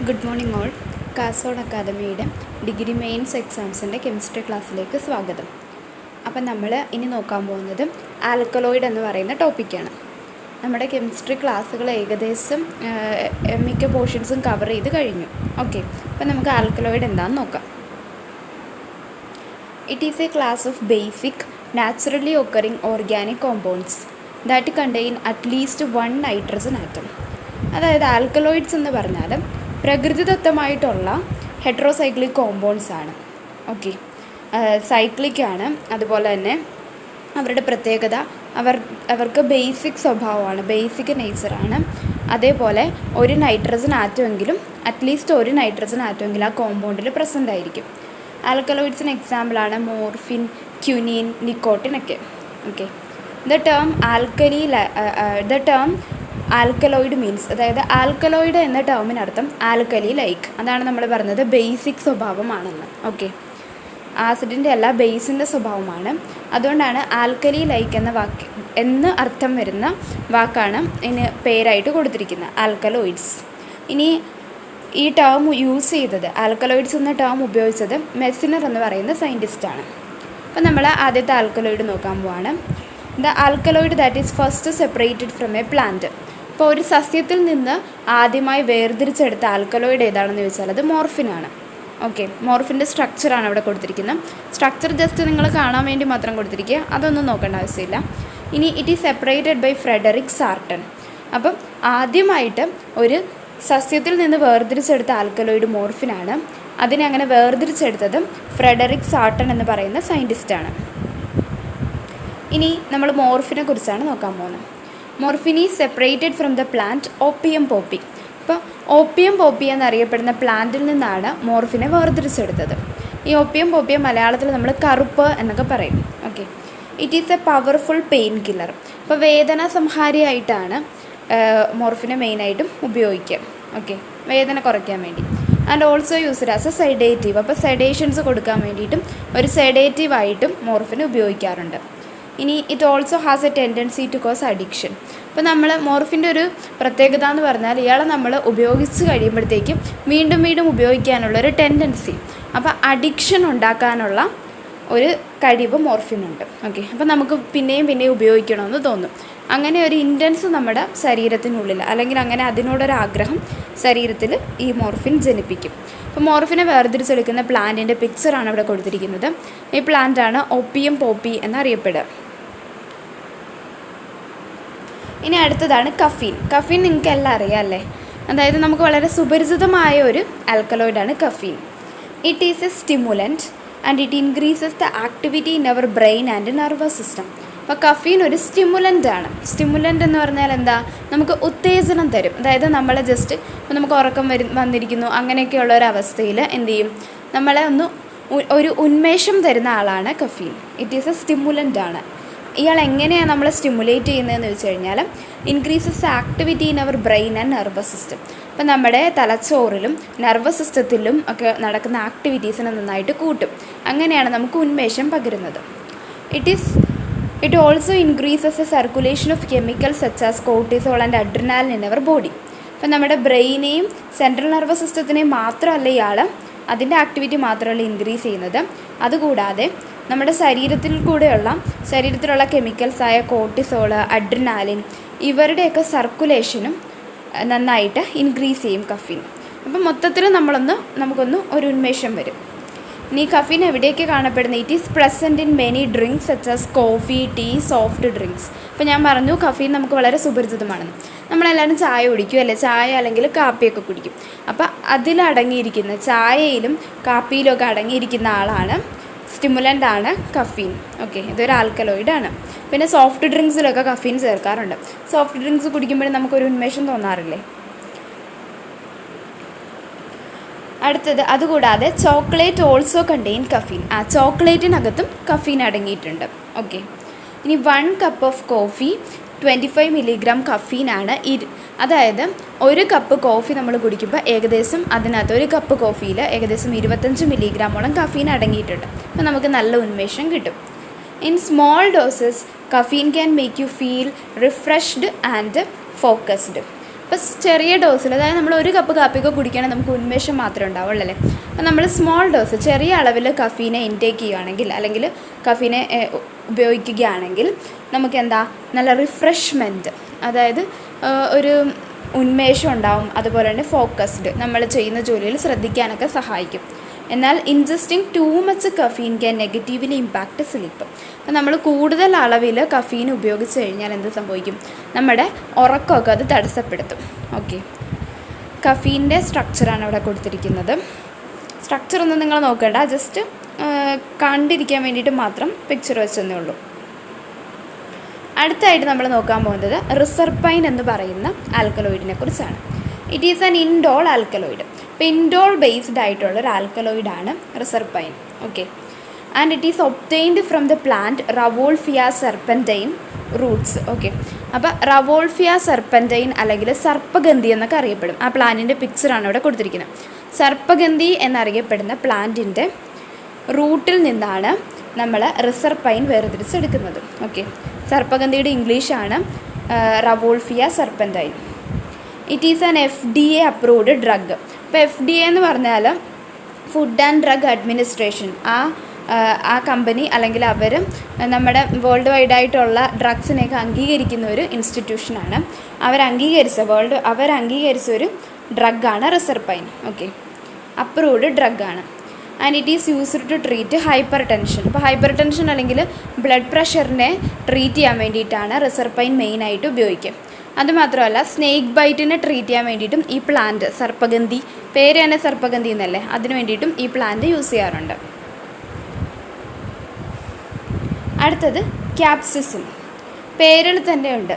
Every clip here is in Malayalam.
Good morning all. കാസോഡ് അക്കാദമിയുടെ ഡിഗ്രി മെയിൻസ് എക്സാംസിൻ്റെ കെമിസ്ട്രി ക്ലാസ്സിലേക്ക് സ്വാഗതം. അപ്പം നമ്മൾ ഇനി നോക്കാൻ പോകുന്നത് ആൽക്കലോയിഡ് എന്ന് പറയുന്ന ടോപ്പിക്കാണ്. നമ്മുടെ കെമിസ്ട്രി ക്ലാസ്സുകൾ ഏകദേശം മിക്ക പോർഷൻസും കവർ ചെയ്ത് കഴിഞ്ഞു. ഓക്കെ, അപ്പം നമുക്ക് ആൽക്കലോയിഡ് എന്താണെന്ന് നോക്കാം. It is A class of basic naturally occurring organic compounds that contain at least one nitrogen atom. അതായത് ആൽക്കലോയിഡ്സ് എന്ന് പറഞ്ഞാൽ പ്രകൃതിദത്തമായിട്ടുള്ള ഹെട്രോസൈക്ലിക് കോമ്പൗണ്ട്സ് ആണ്. ഓക്കെ, സൈക്ലിക് ആണ്. അതുപോലെ തന്നെ അവരുടെ പ്രത്യേകത അവർക്ക് ബേസിക് സ്വഭാവമാണ്, ബേസിക് നേച്ചറാണ്. അതേപോലെ ഒരു നൈട്രജൻ ആറ്റമെങ്കിലും അറ്റ്ലീസ്റ്റ് ഒരു നൈട്രജൻ ആറ്റമെങ്കിലും ആ കോമ്പൗണ്ടിൽ പ്രസൻ്റ് ആയിരിക്കും. ആൽക്കലോയിഡ്സിന് എക്സാമ്പിളാണ് മോർഫിൻ, ക്യുനീൻ, നിക്കോട്ടിൻ ഒക്കെ. Okay, the term alkaloid means, അതായത് ആൽക്കലോയിഡ് എന്ന ടേമിനർത്ഥം ആൽക്കലി ലൈക്ക്. അതാണ് നമ്മൾ പറഞ്ഞത് ബേസിക് സ്വഭാവമാണെന്ന്. ഓക്കെ, ആസിഡിൻ്റെ അല്ല ബേസിൻ്റെ സ്വഭാവമാണ്. അതുകൊണ്ടാണ് ആൽക്കലി ലൈക്ക് എന്ന് അർത്ഥം വരുന്ന വാക്കാണ് ഇതിന് പേരായിട്ട് കൊടുത്തിരിക്കുന്നത്, ആൽക്കലോയിഡ്സ്. ഇനി ഈ ടേം യൂസ് ചെയ്തത്, ആൽക്കലോയിഡ്സ് എന്ന ടേം ഉപയോഗിച്ചത് മെസ്സിനർ എന്ന് പറയുന്ന സയൻറ്റിസ്റ്റാണ്. അപ്പം നമ്മൾ ആദ്യത്തെ ആൽക്കലോയിഡ് നോക്കാൻ പോവാണ്. The alkaloid that is first separated from A plant. ഇപ്പോൾ ഒരു സസ്യത്തിൽ നിന്ന് ആദ്യമായി വേർതിരിച്ചെടുത്ത ആൽക്കലോയിഡ് ഏതാണെന്ന് ചോദിച്ചാൽ അത് മോർഫിനാണ്. ഓക്കെ, മോർഫിൻ്റെ സ്ട്രക്ചറാണ് അവിടെ കൊടുത്തിരിക്കുന്നത്. സ്ട്രക്ചർ ജസ്റ്റ് നിങ്ങൾ കാണാൻ വേണ്ടി മാത്രം കൊടുത്തിരിക്കുക, അതൊന്നും നോക്കേണ്ട ആവശ്യമില്ല. ഇനി it is separated by Frederick Serturner. അപ്പം ആദ്യമായിട്ട് ഒരു സസ്യത്തിൽ നിന്ന് വേർതിരിച്ചെടുത്ത ആൽക്കലോയിഡ് മോർഫിനാണ്. അതിനെ അങ്ങനെ വേർതിരിച്ചെടുത്തത് ഫ്രെഡറിക് സാർട്ടൺ എന്ന് പറയുന്ന സയൻറ്റിസ്റ്റാണ്. ഇനി നമ്മൾ മോർഫിനെ കുറിച്ചാണ് നോക്കാൻ പോകുന്നത്. Morphine is separated from the plant opium poppy. ഇപ്പോൾ ഓപ്പിയം പോപ്പി എന്നറിയപ്പെടുന്ന പ്ലാന്റിൽ നിന്നാണ് മോർഫിനെ വേർതിരിച്ചെടുത്തത്. ഈ ഓപ്പിയം പോപ്പിയെ മലയാളത്തിൽ നമ്മൾ കറുപ്പ് എന്നൊക്കെ പറയും. Okay, it is A powerful pain killer. ഇപ്പോൾ വേദന സംഹാരിയായിട്ടാണ് മോർഫിനെ മെയിനായിട്ടും ഉപയോഗിക്കുക. ഓക്കെ, വേദന കുറയ്ക്കാൻ വേണ്ടി. And also used as a sedative. അപ്പോൾ സെഡേഷൻസ് കൊടുക്കാൻ വേണ്ടിയിട്ടും ഒരു സെഡേറ്റീവായിട്ടും മോർഫിനെ ഉപയോഗിക്കാറുണ്ട്. ഇനി it also has a tendency to cause addiction. ഇപ്പോൾ നമ്മൾ മോർഫിൻ്റെ ഒരു പ്രത്യേകത എന്ന് പറഞ്ഞാൽ ഇയാളെ നമ്മൾ ഉപയോഗിച്ച് കഴിയുമ്പോഴത്തേക്കും വീണ്ടും വീണ്ടും ഉപയോഗിക്കാനുള്ളൊരു ടെൻഡൻസി, അപ്പോൾ അഡിക്ഷൻ ഉണ്ടാക്കാനുള്ള ഒരു കഴിവ് മോർഫിനുണ്ട്. ഓക്കെ, അപ്പോൾ നമുക്ക് പിന്നെയും ഉപയോഗിക്കണമെന്ന് തോന്നും. അങ്ങനെ ഒരു ഇൻറ്റൻസ് നമ്മുടെ ശരീരത്തിനുള്ളിൽ, അല്ലെങ്കിൽ അങ്ങനെ അതിനോടൊരാഗ്രഹം ശരീരത്തിൽ ഈ മോർഫിൻ ജനിപ്പിക്കും. അപ്പോൾ മോർഫിനെ വേർതിരിച്ചെടുക്കുന്ന പ്ലാന്റിൻ്റെ പിക്ചറാണ് ഇവിടെ കൊടുത്തിരിക്കുന്നത്. ഈ പ്ലാന്റാണ് ഓപ്പിയം പോപ്പി എന്നറിയപ്പെടുക. ഇനി അടുത്തതാണ് കഫീൻ. കഫീൻ നിങ്ങൾക്ക് എല്ലാം അറിയാം അല്ലേ? അതായത് നമുക്ക് വളരെ സുപരിചിതമായ ഒരു ആൽക്കലോയിഡാണ് caffeine. It is a stimulant and it increases the activity in our brain and nervous system. അപ്പോൾ കഫീൻ ഒരു സ്റ്റിമുലൻ്റ് ആണ്. സ്റ്റിമുലൻ്റ് എന്ന് പറഞ്ഞാൽ എന്താ? നമുക്ക് ഉത്തേജനം തരും. അതായത് നമ്മളെ ജസ്റ്റ് ഇപ്പോൾ നമുക്ക് ഉറക്കം വന്നിരിക്കുന്നു അങ്ങനെയൊക്കെയുള്ള ഒരു അവസ്ഥയിൽ എന്ത് ചെയ്യും? നമ്മളെ ഒരു ഉന്മേഷം തരുന്ന ആളാണ് caffeine. It is a stimulant ആണ്. ഇയാൾ എങ്ങനെയാണ് നമ്മളെ സ്റ്റിമുലേറ്റ് ചെയ്യുന്നതെന്ന് വെച്ച് കഴിഞ്ഞാൽ increases activity in our brain and nervous system. അപ്പം നമ്മുടെ തലച്ചോറിലും നെർവസ് സിസ്റ്റത്തിലും ഒക്കെ നടക്കുന്ന ആക്ടിവിറ്റീസിനെ നന്നായിട്ട് കൂട്ടും. അങ്ങനെയാണ് നമുക്ക് ഉന്മേഷം പകരുന്നത്. It also increases a circulation of chemicals such as cortisol and adrenaline in our body. അപ്പം നമ്മുടെ ബ്രെയിനെയും സെൻട്രൽ നെർവസ് സിസ്റ്റത്തിനെയും മാത്രമല്ല ഇയാൾ അതിൻ്റെ ആക്ടിവിറ്റി മാത്രമല്ല ഇൻക്രീസ് ചെയ്യുന്നത്, അതുകൂടാതെ നമ്മുടെ ശരീരത്തിലുള്ള കെമിക്കൽസായ കോർട്ടിസോൾ, അഡ്രിനാലിൻ ഇവരുടെയൊക്കെ സർക്കുലേഷനും നന്നായിട്ട് ഇൻക്രീസ് ചെയ്യും കഫീൻ. അപ്പം മൊത്തത്തിൽ നമുക്കൊന്ന് ഒരു ഉന്മേഷം വരും. ഇനി കഫീൻ എവിടെയൊക്കെ കാണപ്പെടുന്നത്? It is present in many drinks such as coffee, tea, soft drinks. അപ്പോൾ ഞാൻ പറഞ്ഞു കഫീൻ നമുക്ക് വളരെ സുപരിചിതമാണെന്ന്. നമ്മളെല്ലാവരും ചായ കുടിക്കും അല്ലേ? ചായ അല്ലെങ്കിൽ കാപ്പിയൊക്കെ കുടിക്കും. അപ്പോൾ അതിലടങ്ങിയിരിക്കുന്ന ചായയിലും കാപ്പിയിലും ഒക്കെ അടങ്ങിയിരിക്കുന്ന ആളാണ്, സ്റ്റിമുലൻ്റ് ആണ് കഫീൻ. ഓക്കെ, ഇതൊരു ആൽക്കലോയിഡാണ്. പിന്നെ സോഫ്റ്റ് ഡ്രിങ്ക്സിലൊക്കെ കഫീൻ ചേർക്കാറുണ്ട്. സോഫ്റ്റ് ഡ്രിങ്ക്സ് കുടിക്കുമ്പോഴും നമുക്കൊരു ഉന്മേഷം തോന്നാറില്ലേ? അടുത്തത്, അതുകൂടാതെ ചോക്ലേറ്റ് ഓൾസോ കണ്ടെയ്ൻ കഫീൻ. ചോക്ലേറ്റിനകത്തും കഫീൻ അടങ്ങിയിട്ടുണ്ട്. ഓക്കെ, ഇനി 1 കപ്പ് ഓഫ് കോഫി 25 മില്ലിഗ്രാം കഫീനാണ്. അതായത് ഒരു കപ്പ് കോഫി നമ്മൾ കുടിക്കുമ്പോൾ ഏകദേശം അതിനകത്ത് ഒരു കപ്പ് കോഫിയിൽ ഏകദേശം 25 മില്ലിഗ്രാമോളം കഫീൻ അടങ്ങിയിട്ടുണ്ട്. അപ്പോൾ നമുക്ക് നല്ല ഉന്മേഷം കിട്ടും. In small doses caffeine can make you feel refreshed and focused. അപ്പോൾ ചെറിയ ഡോസിൽ, അതായത് നമ്മൾ ഒരു കപ്പ് കാപ്പിയൊക്കെ കുടിക്കുകയാണെങ്കിൽ നമുക്ക് ഉന്മേഷം മാത്രമേ ഉണ്ടാവുള്ളൂ അല്ലേ. അപ്പോൾ നമ്മൾ സ്മോൾ ഡോസ്, ചെറിയ അളവിൽ കഫീനെ ഇൻടേക്ക് ചെയ്യുകയാണെങ്കിൽ അല്ലെങ്കിൽ കഫീനെ ഉപയോഗിക്കുകയാണെങ്കിൽ നമുക്ക് എന്താ നല്ല റിഫ്രഷ്മെൻറ്റ്, അതായത് ഒരു ഉന്മേഷം ഉണ്ടാവും. അതുപോലെ തന്നെ ഫോക്കസ്ഡ്, നമ്മൾ ചെയ്യുന്ന ജോലിയിൽ ശ്രദ്ധിക്കാനൊക്കെ സഹായിക്കും. എന്നാൽ ingesting too much caffeine can negatively impact sleep. അപ്പോൾ നമ്മൾ കൂടുതൽ അളവിൽ കഫീൻ ഉപയോഗിച്ച് കഴിഞ്ഞാൽ എന്ത് സംഭവിക്കും? നമ്മുടെ ഉറക്കമൊക്കെ അത് തടസ്സപ്പെടുത്തും. ഓക്കെ, കഫീൻ്റെ സ്ട്രക്ചറാണ് ഇവിടെ കൊടുത്തിരിക്കുന്നത്. സ്ട്രക്ചറൊന്നും നിങ്ങൾ നോക്കേണ്ട, ജസ്റ്റ് കണ്ടിരിക്കാൻ വേണ്ടിയിട്ട് മാത്രം പിക്ചർ വെച്ചെന്നേ ഉള്ളൂ. അടുത്തായിട്ട് നമ്മൾ നോക്കാൻ പോകുന്നത് റിസർപൈൻ എന്ന് പറയുന്ന ആൽക്കലോയിഡിനെ കുറിച്ചാണ്. It is an indole alkaloid. അപ്പോൾ ഇൻഡോൾ ബേസ്ഡ് ആയിട്ടുള്ള ഒരു ആൽക്കലോയിഡാണ് reserpine. Okay, and it is obtained from the plant Rauvolfia serpentine roots. Okay, അപ്പോൾ റവോൾഫിയ സെർപ്പൻറ്റൈൻ അല്ലെങ്കിൽ സർപ്പഗന്ധി എന്നൊക്കെ അറിയപ്പെടും. ആ പ്ലാന്റിൻ്റെ പിക്ചറാണ് ഇവിടെ കൊടുത്തിരിക്കുന്നത്. സർപ്പഗന്ധി എന്നറിയപ്പെടുന്ന പ്ലാന്റിൻ്റെ റൂട്ടിൽ നിന്നാണ് നമ്മൾ റിസർപൈൻ വേർതിരിച്ചെടുക്കുന്നത്. ഓക്കെ, സർപ്പഗന്ധിയുടെ ഇംഗ്ലീഷാണ് Rauvolfia serpentine. It is an FDA approved drug. ഇപ്പോൾ FDA എന്ന് പറഞ്ഞാൽ ഫുഡ് ആൻഡ് ഡ്രഗ് അഡ്മിനിസ്ട്രേഷൻ, ആ കമ്പനി അല്ലെങ്കിൽ അവർ നമ്മുടെ വേൾഡ് വൈഡായിട്ടുള്ള ഡ്രഗ്സിനെയൊക്കെ അംഗീകരിക്കുന്ന ഒരു ഇൻസ്റ്റിറ്റ്യൂഷനാണ്. അവരംഗീകരിച്ച ഒരു ഡ്രഗാണ് റിസർപൈൻ. ഓക്കെ, അപ്രൂവ്ഡ് ഡ്രഗാണ്. And it is used to treat hypertension. ഇപ്പോൾ ഹൈപ്പർ ടെൻഷൻ അല്ലെങ്കിൽ ബ്ലഡ് പ്രഷറിനെ ട്രീറ്റ് ചെയ്യാൻ വേണ്ടിയിട്ടാണ് റിസർപൈൻ മെയിനായിട്ട് ഉപയോഗിക്കുക. അതുമാത്രമല്ല സ്നേക്ക് ബൈറ്റിനെ ട്രീറ്റ് ചെയ്യാൻ വേണ്ടിയിട്ടും ഈ പ്ലാന്റ്, സർപ്പഗന്ധി, പേര് തന്നെ സർപ്പഗന്ധി എന്നല്ലേ, അതിന് വേണ്ടിയിട്ടും ഈ പ്ലാന്റ് യൂസ് ചെയ്യാറുണ്ട്. അടുത്തത് ക്യാപ്സിസിൻ. പേരിൽ തന്നെയുണ്ട്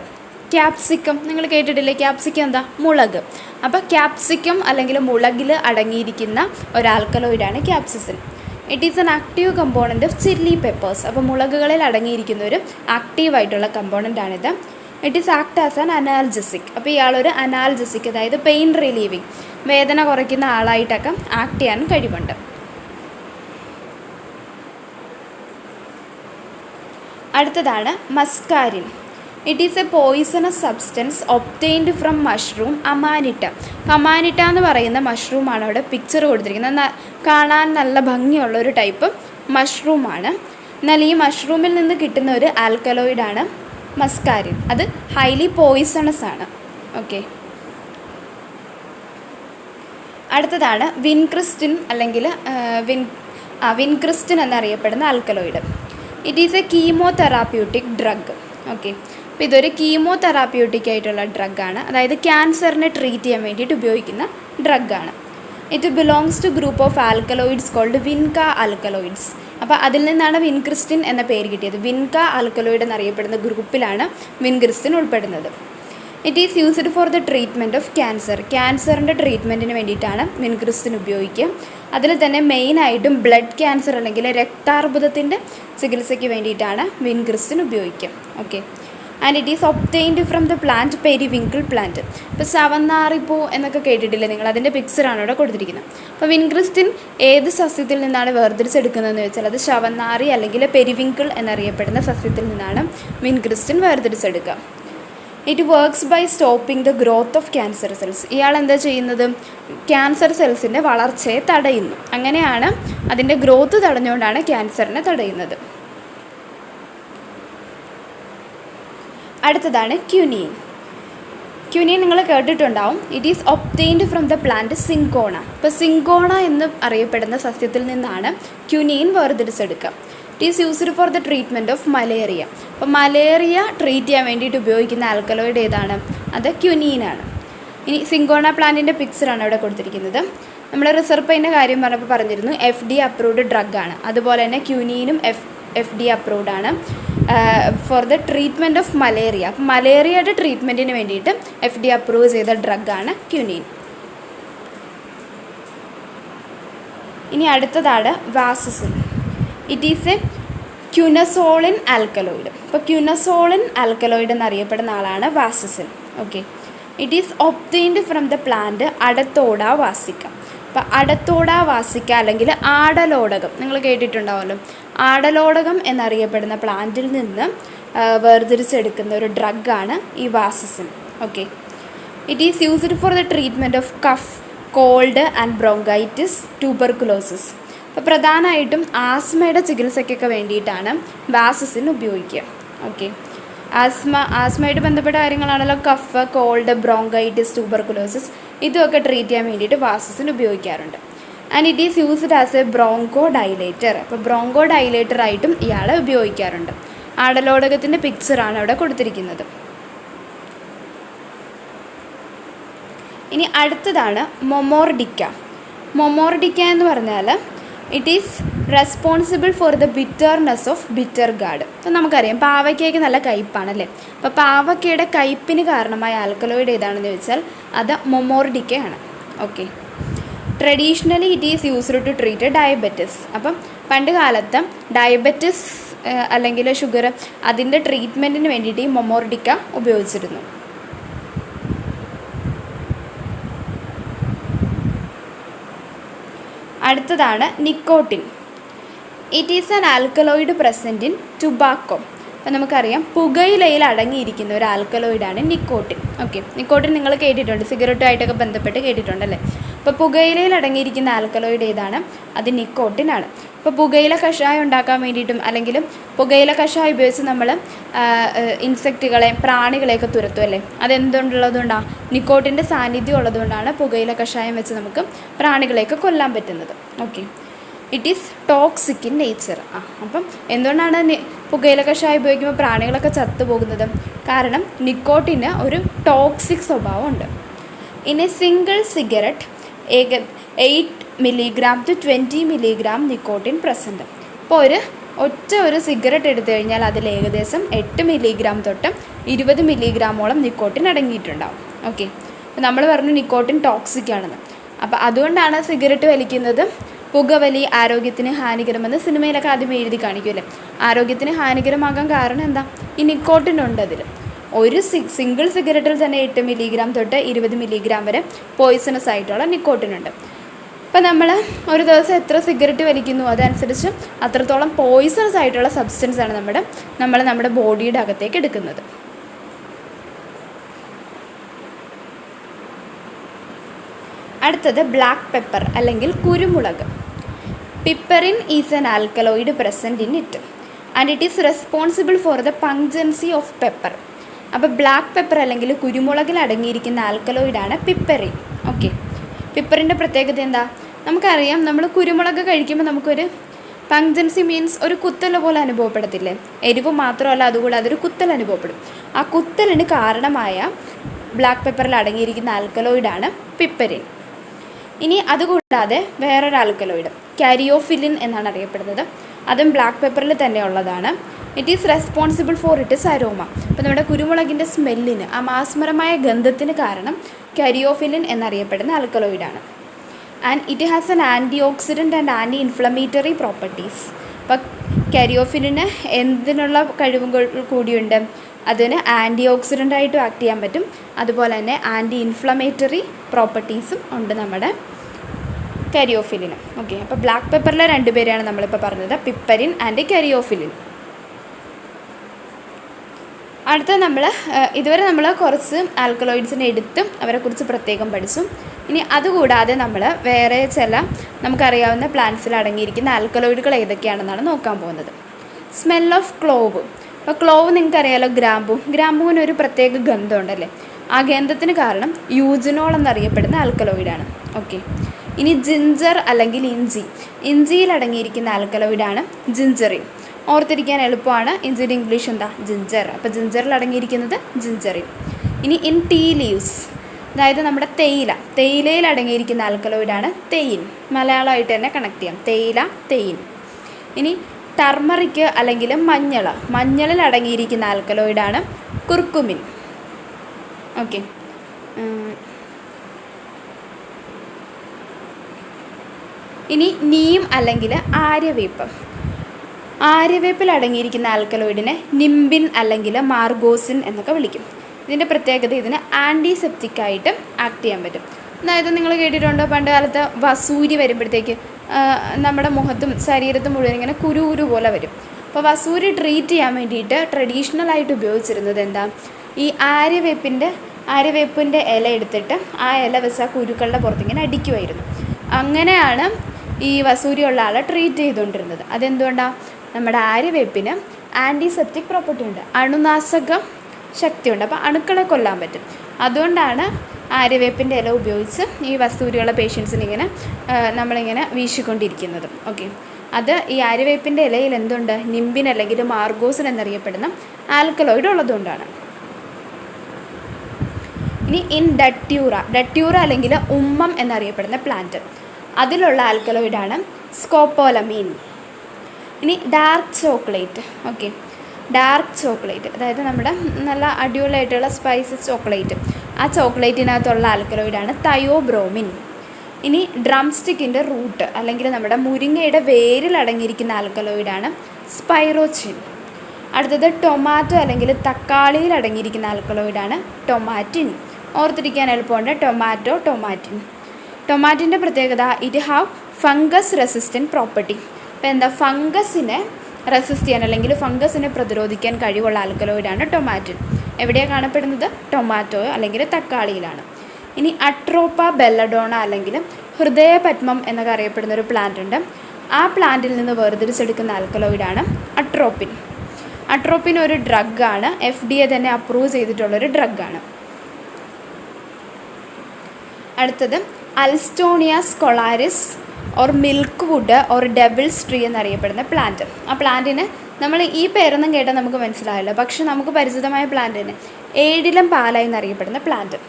ക്യാപ്സിക്കം. നിങ്ങൾ കേട്ടിട്ടില്ലേ? ക്യാപ്സിക്കം എന്താ? മുളക്. അപ്പോൾ ക്യാപ്സിക്കം അല്ലെങ്കിൽ മുളകിൽ അടങ്ങിയിരിക്കുന്ന ഒരു ആൽക്കലോയിഡാണ് capsaicin. It is an active component of chilli peppers. അപ്പോൾ മുളകുകളിൽ അടങ്ങിയിരിക്കുന്ന ഒരു ആക്റ്റീവായിട്ടുള്ള കമ്പോണൻ്റാണിത്. It is act as an analgesic. അപ്പോൾ ഇയാളൊരു അനാൽജസിക്, അതായത് പെയിൻ റിലീവിങ്, വേദന കുറയ്ക്കുന്ന ആളായിട്ടൊക്കെ ആക്ട് ചെയ്യാൻ കഴിവുണ്ട്. അടുത്തതാണ് muscarine. It is a poisonous substance obtained from mushroom Amanita. Amanita എന്ന് പറയുന്ന മഷ്റൂമാണ് അവിടെ പിക്ചർ കൊടുത്തിരിക്കുന്നത്. കാണാൻ നല്ല ഭംഗിയുള്ളൊരു ടൈപ്പ് മഷ്റൂമാണ്. എന്നാൽ ഈ മഷ്റൂമിൽ നിന്ന് കിട്ടുന്ന ഒരു ആൽക്കലോയിഡാണ് മസ്കാരിൻ. അത് ഹൈലി പോയിസണസ് ആണ്. ഓക്കെ, അടുത്തതാണ് വിൻക്രിസ്റ്റിൻ അല്ലെങ്കിൽ വിൻക്രിസ്റ്റിൻ എന്നറിയപ്പെടുന്ന alkaloid. It is A chemotherapeutic drug. Okay, അപ്പോൾ ഇതൊരു കീമോതെറാപ്യൂട്ടിക് ആയിട്ടുള്ള ഡ്രഗാണ്. അതായത് ക്യാൻസറിനെ ട്രീറ്റ് ചെയ്യാൻ വേണ്ടിയിട്ട് ഉപയോഗിക്കുന്ന ഡ്രഗാണ്. It belongs to group of alkaloids called vinca alkaloids. അപ്പോൾ അതിൽ നിന്നാണ് വിൻക്രിസ്റ്റിൻ എന്ന പേര് കിട്ടിയത്. വിൻക ആൽക്കലോയിഡ് എന്നറിയപ്പെടുന്ന ഗ്രൂപ്പിലാണ് വിൻക്രിസ്റ്റിൻ ഉൾപ്പെടുന്നത്. It is used for the treatment of cancer. ക്യാൻസറിൻ്റെ ട്രീറ്റ്മെൻറ്റിന് വേണ്ടിയിട്ടാണ് വിൻക്രിസ്റ്റിൻ ഉപയോഗിക്കുക. അതിൽ തന്നെ മെയിനായിട്ടും ബ്ലഡ് ക്യാൻസർ അല്ലെങ്കിൽ രക്താർബുദത്തിൻ്റെ ചികിത്സയ്ക്ക് വേണ്ടിയിട്ടാണ് വിൻക്രിസ്റ്റിൻ ഉപയോഗിക്കുക. Okay, and it is obtained from the plant periwinkle plant. ഇപ്പോൾ ശവന്നാറിപ്പൂ എന്നൊക്കെ കേട്ടിട്ടില്ലേ നിങ്ങൾ? അതിൻ്റെ പിക്ചറാണ് ഇവിടെ കൊടുത്തിരിക്കുന്നത്. അപ്പോൾ വിൻക്രിസ്റ്റിൻ ഏത് സസ്യത്തിൽ നിന്നാണ് വേർതിരിച്ചെടുക്കുന്നതെന്ന് വെച്ചാൽ അത് ശവന്നാറി അല്ലെങ്കിൽ പെരിവിങ്കിൾ എന്നറിയപ്പെടുന്ന സസ്യത്തിൽ നിന്നാണ് വിൻക്രിസ്റ്റിൻ വേർതിരിച്ചെടുക്കുക. It works by stopping the growth of cancer cells. ഇയാൾ എന്താ ചെയ്യുന്നത്? ക്യാൻസർ സെൽസിൻ്റെ വളർച്ചയെ തടയുന്നു. അങ്ങനെയാണ് അതിൻ്റെ ഗ്രോത്ത് തടഞ്ഞുകൊണ്ടാണ് ക്യാൻസറിനെ തടയുന്നത്. അടുത്തതാണ് ക്യുനീൻ. ക്യുനീൻ നിങ്ങൾ കേട്ടിട്ടുണ്ടാവും. It is obtained from the plant cinchona. ഇപ്പോൾ സിങ്കോണ എന്ന് അറിയപ്പെടുന്ന സസ്യത്തിൽ നിന്നാണ് ക്യുനീൻ വേർതിരിച്ചെടുക്കുക. It is used for the treatment of malaria. അപ്പോൾ മലേറിയ ട്രീറ്റ് ചെയ്യാൻ വേണ്ടിയിട്ട് ഉപയോഗിക്കുന്ന ആൽക്കലോയിഡ് ഏതാണ്? അത് ക്യുനീനാണ്. ഇനി സിങ്കോണ പ്ലാന്റിൻ്റെ പിക്ചറാണ് ഇവിടെ കൊടുത്തിരിക്കുന്നത്. നമ്മൾ റിസർപൈൻ്റെ കാര്യം പറഞ്ഞിരുന്നു, FDA അപ്രൂവ്ഡ് ഡ്രഗാണ്. അതുപോലെ തന്നെ ക്യുനീനും FDA അപ്രൂവ്ഡ് ആണ് four the treatment of malaria. അപ്പോൾ മലേറിയയുടെ ട്രീറ്റ്മെൻറ്റിന് വേണ്ടിയിട്ട് FDA അപ്രൂവ് ചെയ്ത ഡ്രഗാണ് ക്യുനീൻ. ഇനി അടുത്തതാണ് vasicine. It is a quinazoline alkaloid. ഇപ്പോൾ ക്യുനസോളിൻ ആൽക്കലോയിഡ് എന്നറിയപ്പെടുന്ന ആളാണ് vasicine. Okay, it is obtained from the plant Adhatoda vasica. അപ്പോൾ അടത്തോഡ വാസിക്ക അല്ലെങ്കിൽ ആടലോടകം നിങ്ങൾ കേട്ടിട്ടുണ്ടാവുമല്ലോ. ആടലോടകം എന്നറിയപ്പെടുന്ന പ്ലാന്റിൽ നിന്ന് വേർതിരിച്ചെടുക്കുന്ന ഒരു ഡ്രഗാണ് ഈ vasicine. Okay, it is used for the treatment of cough, cold and bronchitis, tuberculosis. അപ്പോൾ പ്രധാനമായിട്ടും ആസ്മയുടെ ചികിത്സയ്ക്കൊക്കെ വേണ്ടിയിട്ടാണ് വാസസിൻ ഉപയോഗിക്കുക. ഓക്കെ, ആസ്മയായിട്ട് ബന്ധപ്പെട്ട കാര്യങ്ങളാണല്ലോ കഫ്, കോൾഡ്, ബ്രോങ്കൈറ്റിസ്, ട്യൂബർകുലോസിസ്. ഇതൊക്കെ ട്രീറ്റ് ചെയ്യാൻ വേണ്ടിയിട്ട് വാസസിൻ ഉപയോഗിക്കാറുണ്ട്. And it is used as a bronchodilator. അപ്പോൾ ബ്രോങ്കോ ഡൈലേറ്റർ ആയിട്ടും ഇയാളെ ഉപയോഗിക്കാറുണ്ട്. ആടലോടകത്തിൻ്റെ പിക്ചറാണ് അവിടെ കൊടുത്തിരിക്കുന്നത്. ഇനി അടുത്തതാണ് മൊമോർഡിക്ക. മൊമോർഡിക്ക എന്ന് പറഞ്ഞാൽ it is responsible for the bitterness of bitter guard. അപ്പം നമുക്കറിയാം പാവയ്ക്കയ്ക്ക് നല്ല കയ്പ്പാണല്ലേ. അപ്പോൾ പാവയ്ക്കയുടെ കയ്പ്പിന് കാരണമായ ആൽക്കലോയിഡ് ഏതാണെന്ന് ചോദിച്ചാൽ അത് മൊമോർഡിക്കയാണ്. Okay, traditionally it is used to treat diabetes. അപ്പം പണ്ട് കാലത്ത് ഡയബറ്റിസ് അല്ലെങ്കിൽ ഷുഗർ അതിൻ്റെ ട്രീറ്റ്മെൻറ്റിന് വേണ്ടിയിട്ട് ഈ മൊമോർഡിക്ക ഉപയോഗിച്ചിരുന്നു. അടുത്തതാണ് nicotine. It is an alkaloid present in tobacco. അപ്പോൾ നമുക്കറിയാം പുകയിലയിൽ അടങ്ങിയിരിക്കുന്ന ഒരു ആൽക്കലോയിഡാണ് നിക്കോട്ടിൻ. ഓക്കെ, നിക്കോട്ടിൻ നിങ്ങൾ കേട്ടിട്ടുണ്ട്, സിഗരറ്റുമായിട്ടൊക്കെ ബന്ധപ്പെട്ട് കേട്ടിട്ടുണ്ടല്ലേ. അപ്പോൾ പുകയിലയിൽ അടങ്ങിയിരിക്കുന്ന ആൽക്കലോയിഡ് ഏതാണ്? അത് നിക്കോട്ടിനാണ്. ഇപ്പോൾ പുകയില കഷായം ഉണ്ടാക്കാൻ വേണ്ടിയിട്ടും അല്ലെങ്കിൽ പുകയില കഷായം ഉപയോഗിച്ച് നമ്മൾ ഇൻസെക്റ്റുകളെ, പ്രാണികളെയൊക്കെ തുരത്തും അല്ലേ. അതെന്തുള്ളതുകൊണ്ടാണ്? നിക്കോട്ടിൻ്റെ സാന്നിധ്യം ഉള്ളതുകൊണ്ടാണ് പുകയില കഷായം വെച്ച് നമുക്ക് പ്രാണികളെയൊക്കെ കൊല്ലാൻ പറ്റുന്നത്. Okay, it is toxic in nature. അപ്പം എന്തുകൊണ്ടാണ് പുകയില കഷായം ഉപയോഗിക്കുമ്പോൾ പ്രാണികളൊക്കെ ചത്തുപോകുന്നത്? കാരണം നിക്കോട്ടിന് ഒരു ടോക്സിക് സ്വഭാവമുണ്ട്. In A single cigarette 8 milligram to 20 milligram nicotine present. അപ്പോൾ ഒരു സിഗരറ്റ് എടുത്തു കഴിഞ്ഞാൽ അതിൽ ഏകദേശം 8 milligram തൊട്ട് 20 milligram നിക്കോട്ടിൻ അടങ്ങിയിട്ടുണ്ടാവും. ഓക്കെ, അപ്പോൾ നമ്മൾ പറഞ്ഞു നിക്കോട്ടിൻ ടോക്സിക് ആണെന്ന്. അപ്പോൾ അതുകൊണ്ടാണ് സിഗരറ്റ് വലിക്കുന്നത് പുകവലി ആരോഗ്യത്തിന് ഹാനികരമെന്ന് സിനിമയിലൊക്കെ ആദ്യം എഴുതി കാണിക്കുമല്ലേ. ആരോഗ്യത്തിന് ഹാനികരമാകാൻ കാരണം എന്താ? ഈ നിക്കോട്ടിൻ ഉണ്ട് അതിൽ. ഒരു സിംഗിൾ സിഗരറ്റിൽ തന്നെ 8 milligram തൊട്ട് 20 milligram വരെ പോയിസണസ് ആയിട്ടുള്ള നിക്കോട്ടിനുണ്ട്. അപ്പോൾ നമ്മൾ ഒരു ദിവസം എത്ര സിഗരറ്റ് വലിക്കുന്നു അതനുസരിച്ച് അത്രത്തോളം പോയിസണസ് ആയിട്ടുള്ള സബ്സ്റ്റൻസാണ് നമ്മുടെ ബോഡിയുടെ അകത്തേക്ക് എടുക്കുന്നത്. അടുത്തത് ബ്ലാക്ക് പെപ്പർ അല്ലെങ്കിൽ കുരുമുളക്. Piperine is an alkaloid present in it and it is responsible for the pungency of pepper. അപ്പോൾ ബ്ലാക്ക് പെപ്പർ അല്ലെങ്കിൽ കുരുമുളകിൽ അടങ്ങിയിരിക്കുന്ന ആൽക്കലോയിഡാണ് പിപ്പറിൻ. ഓക്കെ, പിപ്പറിൻ്റെ പ്രത്യേകത എന്താ? നമുക്കറിയാം, നമ്മൾ കുരുമുളക് കഴിക്കുമ്പോൾ നമുക്കൊരു പങ്ക്ജൻസി മീൻസ് ഒരു കുത്തൽ പോലെ അനുഭവപ്പെടത്തില്ലേ. എരിവ് മാത്രമല്ല, അതുകൂടെ അതൊരു കുത്തൽ അനുഭവപ്പെടും. ആ കുത്തലിന് കാരണമായ ബ്ലാക്ക് പെപ്പറിൽ അടങ്ങിയിരിക്കുന്ന ആൽക്കലോയിഡാണ് പിപ്പറിൻ. ഇനി അതുകൂടാതെ വേറൊരു ആൽക്കലോയിഡ് കാരിയോഫിലിൻ എന്നാണ് അറിയപ്പെടുന്നത്. അതും ബ്ലാക്ക് പെപ്പറിൽ തന്നെ ഉള്ളതാണ്. It is responsible four it's aroma. അപ്പോൾ നമ്മുടെ കുരുമുളകിൻ്റെ സ്മെല്ലിന്, ആ മാസ്മരമായ ഗന്ധത്തിന് കാരണം കാരിയോഫിലിൻ എന്നറിയപ്പെടുന്ന ആൽക്കലോയിഡാണ്. And it has an antioxidant and anti inflammatory properties. അപ്പോൾ കാരിയോഫിലിന് എന്തിനുള്ള കഴിവും കൂടിയുണ്ട്? അതിന് ആൻറ്റി ഓക്സിഡൻ്റ് ആയിട്ടും ആക്ട് ചെയ്യാൻ പറ്റും. അതുപോലെ തന്നെ ആൻറ്റി ഇൻഫ്ലമേറ്ററി പ്രോപ്പർട്ടീസും ഉണ്ട് നമ്മുടെ കാരിയോഫിലിന്. ഓക്കെ, അപ്പോൾ ബ്ലാക്ക് പെപ്പറിലെ 2 പേരെയാണ് നമ്മളിപ്പോൾ പറഞ്ഞത്, പിപ്പറിൻ ആൻഡ് കാരിയോഫിലിൻ. അടുത്ത ഇതുവരെ നമ്മൾ കുറച്ച് ആൽക്കലോയിഡ്സിനെ എടുത്തും അവരെക്കുറിച്ച് പ്രത്യേകം പഠിച്ചു. ഇനി അതുകൂടാതെ നമ്മൾ വേറെ ചില നമുക്കറിയാവുന്ന പ്ലാന്റ്സിൽ അടങ്ങിയിരിക്കുന്ന ആൽക്കലോയിഡുകൾ ഏതൊക്കെയാണെന്നാണ് നോക്കാൻ പോകുന്നത്. Smell of clove. അപ്പോൾ ക്ലോവ് നിങ്ങൾക്കറിയാലോ, ഗ്രാമ്പൂവിന് ഒരു പ്രത്യേക ഗന്ധമുണ്ടല്ലേ. ആ ഗന്ധത്തിന് കാരണം യൂജിനോൾ എന്നറിയപ്പെടുന്ന ആൽക്കലോയിഡാണ്. ഓക്കെ, ഇനി ജിഞ്ചർ അല്ലെങ്കിൽ ഇഞ്ചിയിൽ അടങ്ങിയിരിക്കുന്ന ആൽക്കലോയിഡാണ് ജിഞ്ചറിൻ. ഓർത്തിരിക്കാൻ എളുപ്പമാണ്. ഇഞ്ചിയുടെ ഇംഗ്ലീഷ് എന്താ? ജിഞ്ചർ. അപ്പോൾ ജിഞ്ചറിൽ അടങ്ങിയിരിക്കുന്നത് ജിഞ്ചറിൻ. ഇനി ഇൻ ടീ ലീവ്സ്, അതായത് നമ്മുടെ തേയിലയിൽ അടങ്ങിയിരിക്കുന്ന ആൽക്കലോയിഡാണ് തെയിൻ. മലയാളമായിട്ട് തന്നെ കണക്ട് ചെയ്യാം, തെയിൻ. ഇനി ടർമറിക്ക് അല്ലെങ്കിൽ മഞ്ഞളിൽ അടങ്ങിയിരിക്കുന്ന ആൽക്കലോയിഡാണ് കുർക്കുമിൻ. ഓക്കെ, ഇനി നീം അല്ലെങ്കിൽ ആര്യവേപ്പിൽ അടങ്ങിയിരിക്കുന്ന ആൽക്കലോയിഡിനെ നിംബിൻ അല്ലെങ്കിൽ മാർഗോസിൻ എന്നൊക്കെ വിളിക്കും. ഇതിൻ്റെ പ്രത്യേകത ഇതിന് ആൻറ്റിസെപ്റ്റിക്കായിട്ട് ആക്ട് ചെയ്യാൻ പറ്റും. അതായത് നിങ്ങൾ കേട്ടിട്ടുണ്ടോ, പണ്ട് കാലത്ത് വസൂരി വരുമ്പോഴത്തേക്ക് നമ്മുടെ മുഖത്തും ശരീരത്തും മുഴുവൻ ഇങ്ങനെ കുരു പോലെ വരും. അപ്പോൾ വസൂരി ട്രീറ്റ് ചെയ്യാൻ വേണ്ടിയിട്ട് ട്രഡീഷണലായിട്ട് ഉപയോഗിച്ചിരുന്നത് എന്താ? ഈ ആര്യവേപ്പിൻ്റെ ഇല എടുത്തിട്ട് ആ ഇല വെച്ച് ആ കുരുക്കളുടെ പുറത്തിങ്ങനെ അടിക്കുമായിരുന്നു. അങ്ങനെയാണ് ഈ വസൂരിയുള്ള ആളെ ട്രീറ്റ് ചെയ്തുകൊണ്ടിരുന്നത്. അതെന്തുകൊണ്ടാണ്? നമ്മുടെ ആര്യവേപ്പിന് ആൻറ്റിസെപ്റ്റിക് പ്രോപ്പർട്ടി ഉണ്ട്, അണുനാശക ശക്തിയുണ്ട്. അപ്പോൾ അണുക്കളെ കൊല്ലാൻ പറ്റും. അതുകൊണ്ടാണ് ആര്യവേപ്പിൻ്റെ ഇല ഉപയോഗിച്ച് ഈ വസൂരിയുള്ള പേഷ്യൻസിന് ഇങ്ങനെ നമ്മളിങ്ങനെ വീശിക്കൊണ്ടിരിക്കുന്നത്. ഓക്കെ, അത് ഈ ആര്യവേപ്പിൻ്റെ ഇലയിൽ എന്തുണ്ട്? നിംബിൻ അല്ലെങ്കിൽ മാർഗോസിൻ എന്നറിയപ്പെടുന്ന ആൽക്കലോയിഡ് ഉള്ളതുകൊണ്ടാണ്. ഇനി ഇൻ ഡറ്റ്യൂറ അല്ലെങ്കിൽ ഉമ്മം എന്നറിയപ്പെടുന്ന പ്ലാന്റ്, അതിലുള്ള ആൽക്കലോയിഡാണ് സ്കോപ്പോലമീൻ. ഇനി dark chocolate. Okay, dark chocolate അതായത് നമ്മുടെ നല്ല അടിപൊളിയായിട്ടുള്ള സ്പൈസസ് ചോക്ലേറ്റ്, ആ ചോക്ലേറ്റിനകത്തുള്ള ആൽക്കലോയിഡാണ് തയോബ്രോമിൻ. ഇനി ഡ്രം സ്റ്റിക്കിൻ്റെ റൂട്ട് അല്ലെങ്കിൽ നമ്മുടെ മുരിങ്ങയുടെ വേരിൽ അടങ്ങിയിരിക്കുന്ന ആൽക്കലോയിഡാണ് സ്പൈറോച്ചിൻ. അടുത്തത് ടൊമാറ്റോ അല്ലെങ്കിൽ തക്കാളിയിൽ അടങ്ങിയിരിക്കുന്ന ആൽക്കലോയിഡാണ് ടൊമാറ്റിൻ. ഓർത്തിരിക്കാൻ എളുപ്പമുണ്ട്, ടൊമാറ്റിൻ. ടൊമാറ്റിൻ്റെ പ്രത്യേകത it have fungus resistant property. അപ്പോൾ എന്താ? ഫംഗസിനെ റെസിസ്റ്റ് ചെയ്യാൻ അല്ലെങ്കിൽ ഫംഗസിനെ പ്രതിരോധിക്കാൻ കഴിവുള്ള ആൽക്കലോയിഡാണ് ടൊമാറ്റിൻ. എവിടെയാണ് കാണപ്പെടുന്നത്? ടൊമാറ്റോ അല്ലെങ്കിൽ തക്കാളിയിലാണ്. ഇനി അട്രോപ്പ ബെല്ലഡോണ അല്ലെങ്കിൽ ഹൃദയപത്മം എന്നൊക്കെ അറിയപ്പെടുന്ന ഒരു പ്ലാന്റ് ഉണ്ട്. ആ പ്ലാന്റിൽ നിന്ന് വേർതിരിച്ചെടുക്കുന്ന ആൽക്കലോയിഡാണ് അട്രോപ്പിൻ. അട്രോപ്പിൻ ഒരു ഡ്രഗാണ്, FDA തന്നെ അപ്രൂവ് ചെയ്തിട്ടുള്ളൊരു ഡ്രഗാണ്. അടുത്തത് Alstonia scholaris or milk wood or devil's tree എന്നറിയപ്പെടുന്ന പ്ലാന്റ്. ആ പ്ലാന്റിന് നമ്മൾ ഈ പേരൊന്നും കേട്ടാൽ നമുക്ക് മനസ്സിലാവില്ല, പക്ഷെ നമുക്ക് പരിചിതമായ പ്ലാന്റിന് ഏഴിലം പാല എന്നറിയപ്പെടുന്ന പ്ലാന്റ്.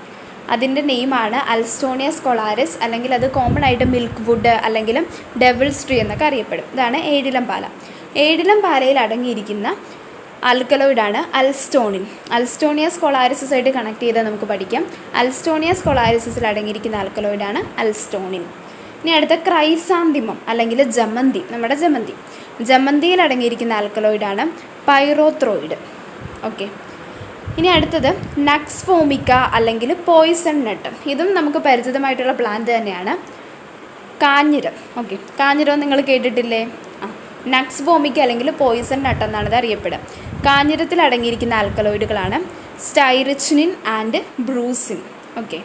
അതിൻ്റെ നെയിമാണ് അൽസ്റ്റോണിയ സ്കൊളാരിസ്, അല്ലെങ്കിൽ അത് കോമൺ ആയിട്ട് മിൽക്ക് വുഡ് അല്ലെങ്കിൽ ഡെവിൾസ് ട്രീ എന്നൊക്കെ അറിയപ്പെടും. ഇതാണ് ഏഴിലം പാല. ഏഴിലം പാലയിൽ അടങ്ങിയിരിക്കുന്ന ആൽക്കലോയിഡാണ് അൽസ്റ്റോണിൻ. അൽസ്റ്റോണിയ സ്കൊളാരിസസായിട്ട് കണക്ട് ചെയ്താൽ നമുക്ക് പഠിക്കാം. അൽസ്റ്റോണിയ സ്കൊളാരിസസിൽ അടങ്ങിയിരിക്കുന്ന ആൽക്കലോയിഡാണ് അൽസ്റ്റോണിൻ. ഇനി അടുത്ത ക്രൈസാന്തിമം അല്ലെങ്കിൽ ജമന്തി, നമ്മുടെ ജമന്തിയിൽ അടങ്ങിയിരിക്കുന്ന ആൽക്കലോയിഡാണ് പൈറോത്രോയിഡ്. ഓക്കെ, ഇനി അടുത്തത് നക്സ് ഫോമിക്ക അല്ലെങ്കിൽ പോയിസൺ നട്ട്. ഇതും നമുക്ക് പരിചിതമായിട്ടുള്ള പ്ലാന്റ് തന്നെയാണ്. കാഞ്ഞിരം. ഓക്കെ, കാഞ്ഞിരം നിങ്ങൾ കേട്ടിട്ടില്ലേ? നക്സ് ഫോമിക്ക അല്ലെങ്കിൽ പോയിസൺ നട്ട് എന്നാണ് ഇത് അറിയപ്പെടുക. കാഞ്ഞിരത്തിൽ അടങ്ങിയിരിക്കുന്ന ആൽക്കലോയിഡുകളാണ് സ്റ്റൈറിച്ചിനിൻ ആൻഡ് ബ്രൂസിൻ. ഓക്കെ,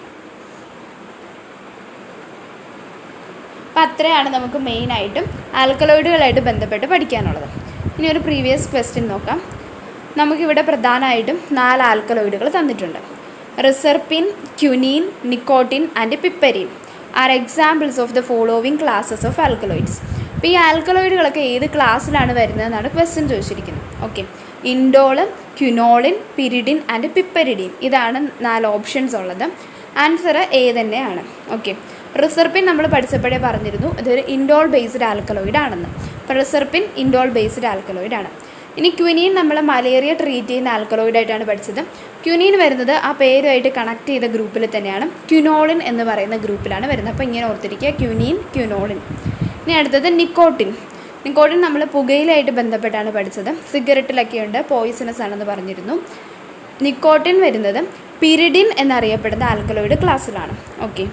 അപ്പം അത്രയാണ് നമുക്ക് മെയിനായിട്ടും ആൽക്കലോയിഡുകളായിട്ട് ബന്ധപ്പെട്ട് പഠിക്കാനുള്ളത്. ഇനി ഒരു പ്രീവിയസ് ക്വസ്റ്റ്യൻ നോക്കാം. നമുക്കിവിടെ പ്രധാനമായിട്ടും 4 ആൽക്കലോയിഡുകൾ തന്നിട്ടുണ്ട്. Reserpine, quinine, nicotine and piperine are examples of the following classes of alkaloids. അപ്പോൾ ഈ ആൽക്കലോയിഡുകളൊക്കെ ഏത് ക്ലാസ്സിലാണ് വരുന്നതെന്നാണ് ക്വസ്റ്റ്യൻ ചോദിച്ചിരിക്കുന്നത്. Okay, indole, quinoline, pyridine and piperidine, ഇതാണ് 4 ഓപ്ഷൻസ് ഉള്ളത്. ആൻസർ എ തന്നെയാണ്. ഓക്കെ, റിസർപ്പിൻ നമ്മൾ പഠിച്ചപ്പോഴേ പറഞ്ഞിരുന്നു ഇതൊരു ഇൻഡോൾ ബേസ്ഡ് ആൽക്കലോയിഡ് ആണെന്ന്. അപ്പോൾ റിസർപ്പിൻ ഇൻഡോൾ ബേസ്ഡ് ആൽക്കലോയിഡ് ആണ്. ഇനി ക്വിനീൻ നമ്മൾ മലേറിയ ട്രീറ്റ് ചെയ്യുന്ന ആൽക്കലോയിഡായിട്ടാണ് പഠിച്ചത്. ക്വിനീൻ വരുന്നത് ആ പേരുമായിട്ട് കണക്ട് ചെയ്ത ഗ്രൂപ്പിൽ തന്നെയാണ്, ക്യുനോളിൻ എന്ന് പറയുന്ന ഗ്രൂപ്പിലാണ് വരുന്നത്. അപ്പോൾ ഇങ്ങനെ ഓർത്തിരിക്കുക, ക്യുനീൻ, ക്യുനോളിൻ. ഇനി അടുത്തത് നിക്കോട്ടിൻ. നിക്കോട്ടിൻ നമ്മൾ പുകയിലായിട്ട് ബന്ധപ്പെട്ടാണ് പഠിച്ചത്. സിഗരറ്റിലൊക്കെ ഉണ്ട്, പോയിസണസ് ആണെന്ന് പറഞ്ഞിരുന്നു. നിക്കോട്ടിൻ വരുന്നത് പിരിഡിൻ എന്നറിയപ്പെടുന്ന ആൽക്കലോയിഡ് ക്ലാസ്സിലാണ്. ഓക്കെ,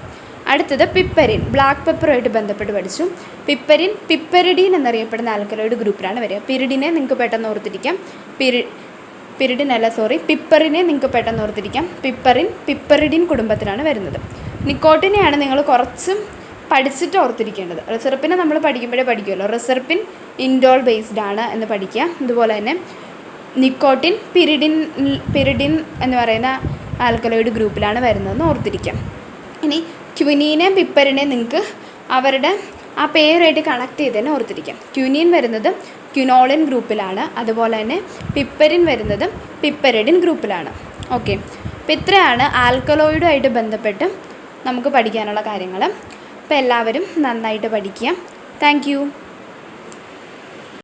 അടുത്തത് പിപ്പരിൻ, ബ്ലാക്ക് പെപ്പറുമായിട്ട് ബന്ധപ്പെട്ട് പഠിച്ചു. പിപ്പരിഡീൻ എന്നറിയപ്പെടുന്ന ആൽക്കലോയിഡ് ഗ്രൂപ്പിലാണ് വരിക. പിരിഡിനെ നിങ്ങൾക്ക് പെട്ടെന്ന് ഓർത്തിരിക്കാം, പിപ്പറിനെ നിങ്ങൾക്ക് പെട്ടെന്ന് ഓർത്തിരിക്കാം. പിപ്പറിഡിൻ കുടുംബത്തിലാണ് വരുന്നത്. നിക്കോട്ടിനെയാണ് നിങ്ങൾ കുറച്ചും പഠിച്ചിട്ട് ഓർത്തിരിക്കേണ്ടത്. റിസർപ്പിനെ നമ്മൾ പഠിക്കുമ്പോഴേ പഠിക്കുമല്ലോ. റിസർപ്പിൻ ഇൻഡോൾ ബേസ്ഡ് ആണ് എന്ന് പഠിക്കുക. അതുപോലെ തന്നെ നിക്കോട്ടിൻ പിരിഡിൻ എന്ന് പറയുന്ന ആൽക്കലോയിഡ് ഗ്രൂപ്പിലാണ് വരുന്നതെന്ന് ഓർത്തിരിക്കാം. ഇനി ക്വിനീനെ പിപ്പറിനെ നിങ്ങൾക്ക് അവരുടെ ആ പേരുമായിട്ട് കണക്ട് ചെയ്ത് തന്നെ ഓർത്തിരിക്കാം. ക്വിനീൻ വരുന്നത് ക്യുനോളിൻ ഗ്രൂപ്പിലാണ്, അതുപോലെ തന്നെ പിപ്പരിൻ വരുന്നത് പിപ്പരിഡിൻ ഗ്രൂപ്പിലാണ്. ഓക്കെ, അപ്പോൾ ഇത്രയാണ് ആൽക്കലോയിഡുമായിട്ട് ബന്ധപ്പെട്ട് നമുക്ക് പഠിക്കാനുള്ള കാര്യങ്ങൾ. അപ്പോൾ എല്ലാവരും നന്നായിട്ട് പഠിക്കുക. Thank you.